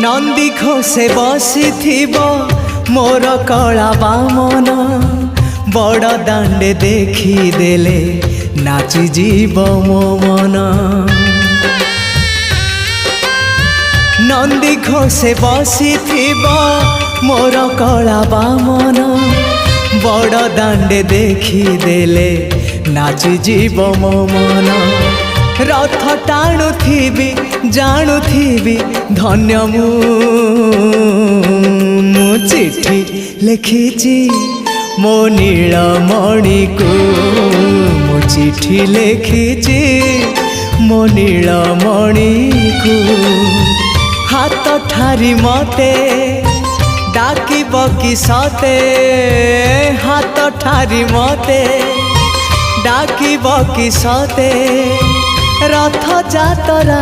नंदी घोषे बसी मोर कला बामन बड़ दांडे देखी देले नाची जीव मो मन। नंदी घोषे बसी मोर कला बामन बड़ दांडे देखी देले नाची जीव मो मन। रथ टाणुथिबी जाणुथिबी धन्य मु चिट्ठी लिखिची मो नीलमणि को मु चिट्ठी लिखिची मो नीलमणि को। हाथ ठारी मते डाकिब कि सते हाथ ठारी मते डाकिब कि सते रथ जातरा।